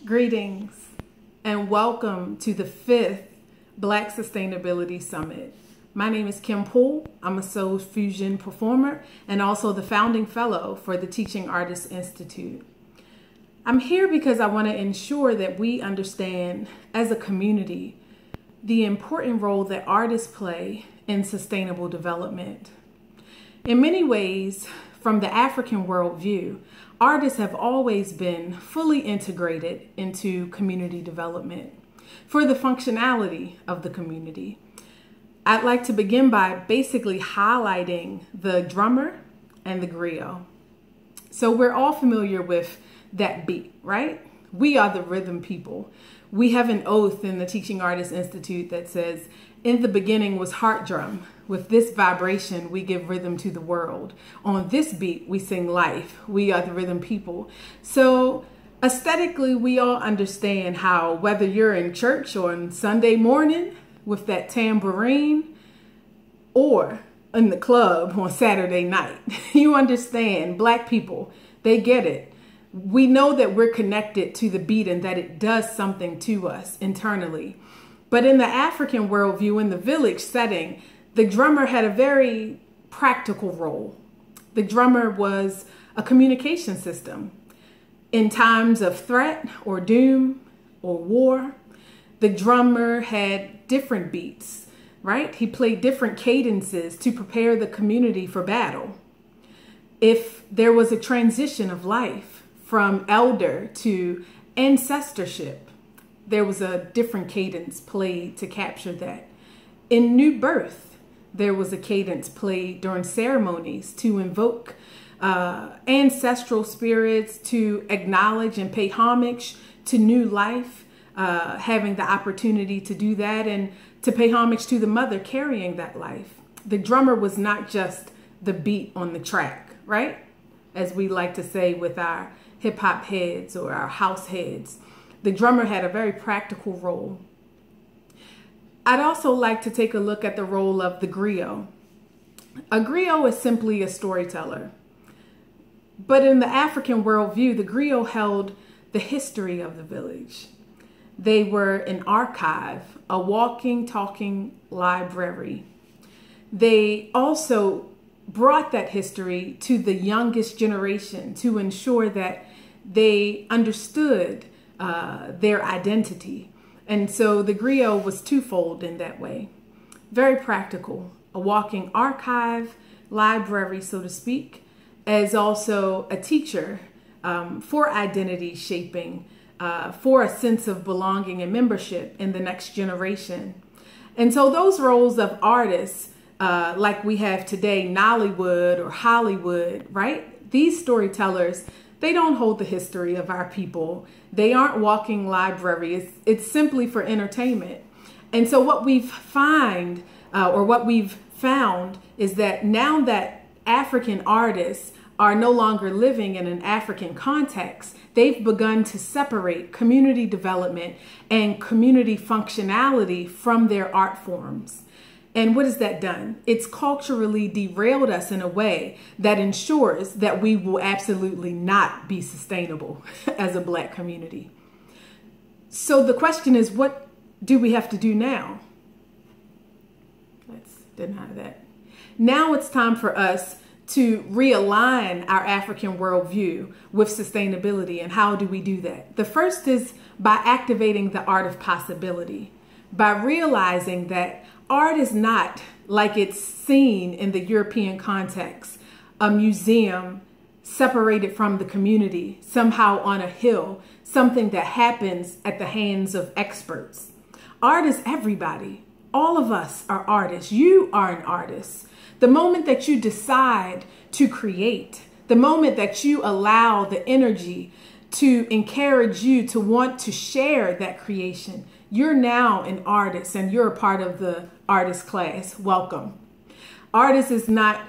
Greetings and welcome to the 5th Black Sustainability Summit. My name is Kim Poole. I'm a soul fusion performer and also the founding fellow for the Reengaging Artists Institute. I'm here because I want to ensure that we understand as a community the important role that artists play in sustainable development. In many ways, from the African worldview, artists have always been fully integrated into community development for the functionality of the community. I'd like to begin by basically highlighting the drummer and the griot. So we're all familiar with that beat, right? We are the rhythm people. We have an oath in the Reengaging Artists Institute that says, "In the beginning was heart drum. With this vibration, we give rhythm to the world. On this beat, we sing life. We are the rhythm people." So aesthetically, we all understand how whether you're in church on Sunday morning with that tambourine or in the club on Saturday night, you understand Black people, they get it. We know that we're connected to the beat and that it does something to us internally. But in the African worldview, in the village setting, the drummer had a very practical role. The drummer was a communication system. In times of threat or doom or war, the drummer had different beats, right? He played different cadences to prepare the community for battle. If there was a transition of life from elder to ancestorship, there was a different cadence played to capture that. In new birth, there was a cadence played during ceremonies to invoke ancestral spirits, to acknowledge and pay homage to new life, having the opportunity to do that and to pay homage to the mother carrying that life. The drummer was not just the beat on the track, right? As we like to say with our hip hop heads or our house heads. The drummer had a very practical role. I'd also like to take a look at the role of the griot. A griot is simply a storyteller. But in the African worldview, the griot held the history of the village. They were an archive, a walking, talking library. They also brought that history to the youngest generation to ensure that they understood their identity. And so the griot was twofold in that way. Very practical, a walking archive, library, so to speak, as also a teacher for identity shaping, for a sense of belonging and membership in the next generation. And so those roles of artists, like we have today, Nollywood or Hollywood, right? These storytellers, they don't hold the history of our people. They aren't walking libraries. It's simply for entertainment. And so what we've found is that now that African artists are no longer living in an African context, they've begun to separate community development and community functionality from their art forms. And what has that done? It's culturally derailed us in a way that ensures that we will absolutely not be sustainable as a Black community. So the question is, what do we have to do now? Let's deny that. Now it's time for us to realign our African worldview with sustainability. And how do we do that? The first is by activating the art of possibility, by realizing that art is not, like it's seen in the European context, a museum separated from the community, somehow on a hill, something that happens at the hands of experts. Art is everybody. All of us are artists. You are an artist. The moment that you decide to create, the moment that you allow the energy to encourage you to want to share that creation, you're now an artist and you're a part of the artist class. Welcome. Artist is not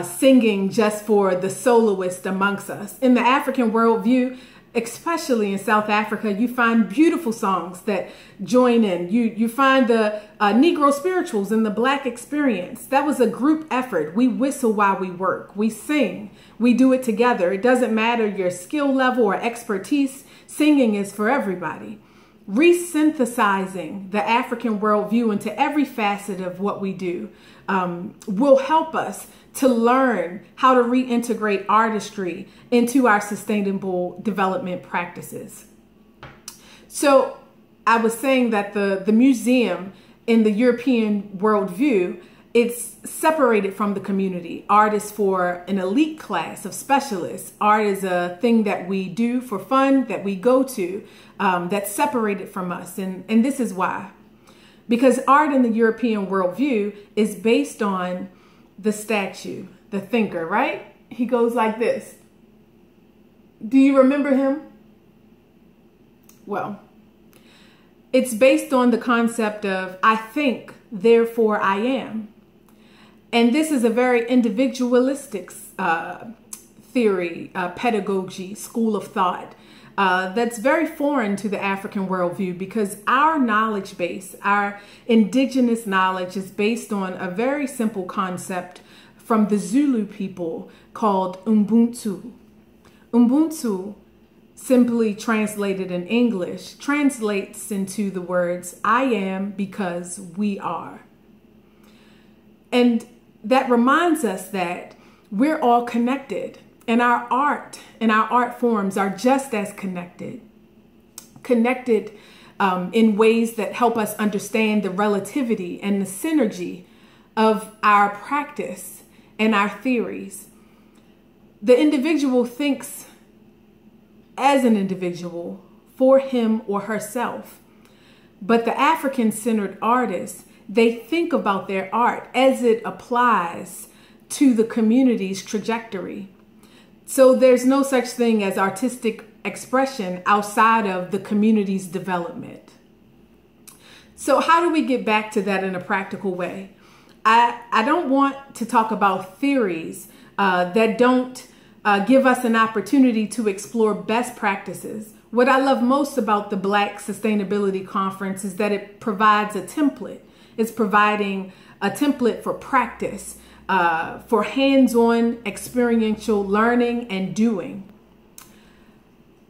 singing just for the soloist amongst us. In the African worldview, especially in South Africa, you find beautiful songs that join in. You find the Negro spirituals and the Black experience. That was a group effort. We whistle while we work. We sing. We do it together. It doesn't matter your skill level or expertise. Singing is for everybody. Resynthesizing the African worldview into every facet of what we do will help us to learn how to reintegrate artistry into our sustainable development practices. So I was saying that the museum in the European worldview, it's separated from the community. Art is for an elite class of specialists. Art is a thing that we do for fun, that we go to, that's separated from us. And this is why. Because art in the European worldview is based on the statue, the thinker, right? He goes like this. Do you remember him? Well, it's based on the concept of I think, therefore I am. And this is a very individualistic theory, pedagogy, school of thought that's very foreign to the African worldview, because our knowledge base, our indigenous knowledge, is based on a very simple concept from the Zulu people called Ubuntu. Ubuntu, simply translated in English, translates into the words, I am because we are. And that reminds us that we're all connected, and our art and our art forms are just as connected in ways that help us understand the relativity and the synergy of our practice and our theories. The individual thinks as an individual for him or herself, but the African-centered artist, they think about their art as it applies to the community's trajectory. So there's no such thing as artistic expression outside of the community's development. So how do we get back to that in a practical way? I don't want to talk about theories that don't give us an opportunity to explore best practices. What I love most about the Black Sustainability Conference is that it provides a template. It's providing a template for practice, for hands-on experiential learning and doing.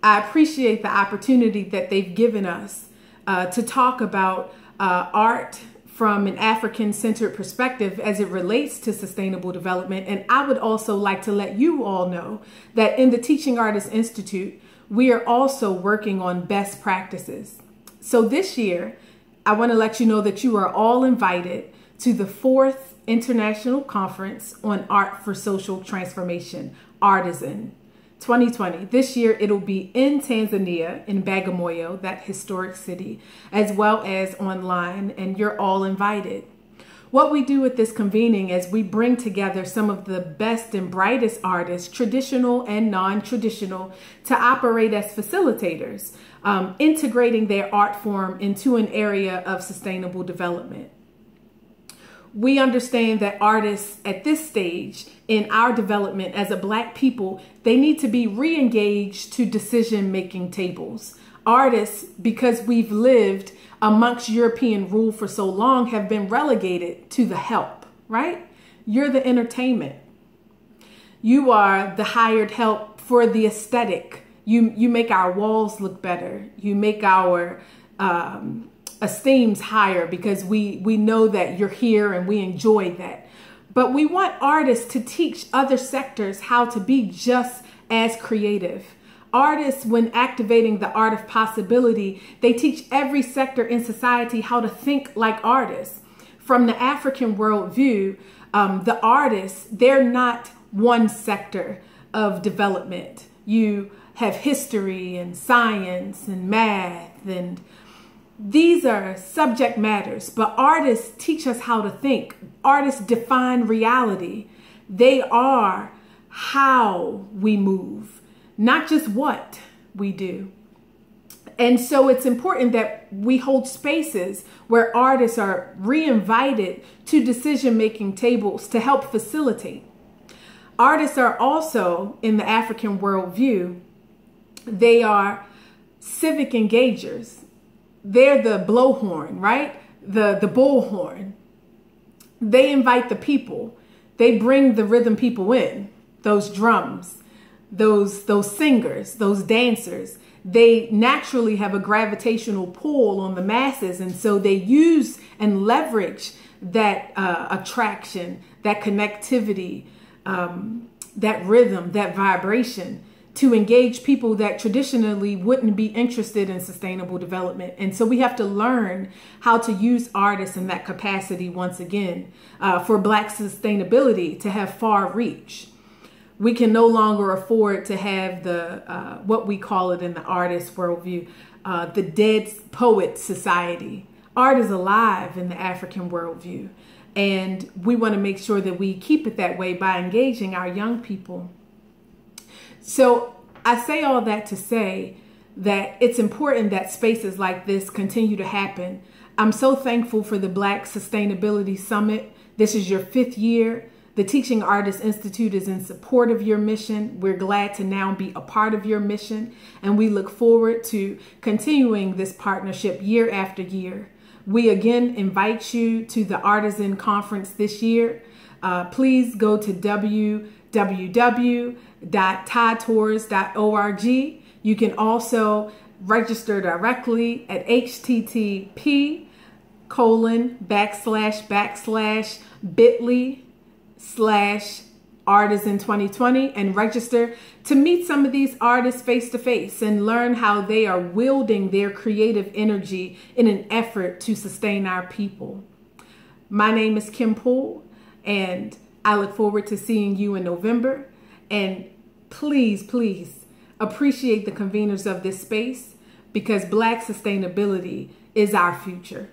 I appreciate the opportunity that they've given us to talk about art from an African-centered perspective as it relates to sustainable development. And I would also like to let you all know that in the Teaching Artists Institute, we are also working on best practices. So this year, I want to let you know that you are all invited to the 4th International Conference on Art for Social Transformation, Artisan 2020. This year, it'll be in Tanzania, in Bagamoyo, that historic city, as well as online, and you're all invited. What we do at this convening is we bring together some of the best and brightest artists, traditional and non-traditional, to operate as facilitators, integrating their art form into an area of sustainable development. We understand that artists at this stage in our development as a Black people, they need to be re-engaged to decision-making tables. Artists, because we've lived amongst European rule for so long, have been relegated to the help, right? You're the entertainment. You are the hired help for the aesthetic. You make our walls look better. You make our esteems higher because we know that you're here and we enjoy that. But we want artists to teach other sectors how to be just as creative. Artists, when activating the art of possibility, they teach every sector in society how to think like artists. From the African worldview, the artists, they're not one sector of development. You have history and science and math, and these are subject matters, but artists teach us how to think. Artists define reality. They are how we move, not just what we do. And so it's important that we hold spaces where artists are re-invited to decision-making tables to help facilitate. Artists are also, in the African worldview, They are civic engagers. They're the blowhorn, right? The bullhorn. They invite the people. They bring the rhythm people in, those drums, those singers, those dancers. They naturally have a gravitational pull on the masses. And so they use and leverage that attraction, that connectivity, that rhythm, that vibration to engage people that traditionally wouldn't be interested in sustainable development. And so we have to learn how to use artists in that capacity once again for Black sustainability to have far reach. We can no longer afford to have the, what we call it in the artist worldview, the dead poet society. Art is alive in the African worldview. And we want to make sure that we keep it that way by engaging our young people. So I say all that to say that it's important that spaces like this continue to happen. I'm so thankful for the Black Sustainability Summit. This is your 5th year. The Teaching Artists Institute is in support of your mission. We're glad to now be a part of your mission, and we look forward to continuing this partnership year after year. We again invite you to the Artisan Conference this year. Please go to www.tidetours.org. You can also register directly at http://bit.ly/artisan2020 and register to meet some of these artists face to face and learn how they are wielding their creative energy in an effort to sustain our people. My name is Kim Poole, and I look forward to seeing you in November. And please, please appreciate the conveners of this space, because Black sustainability is our future.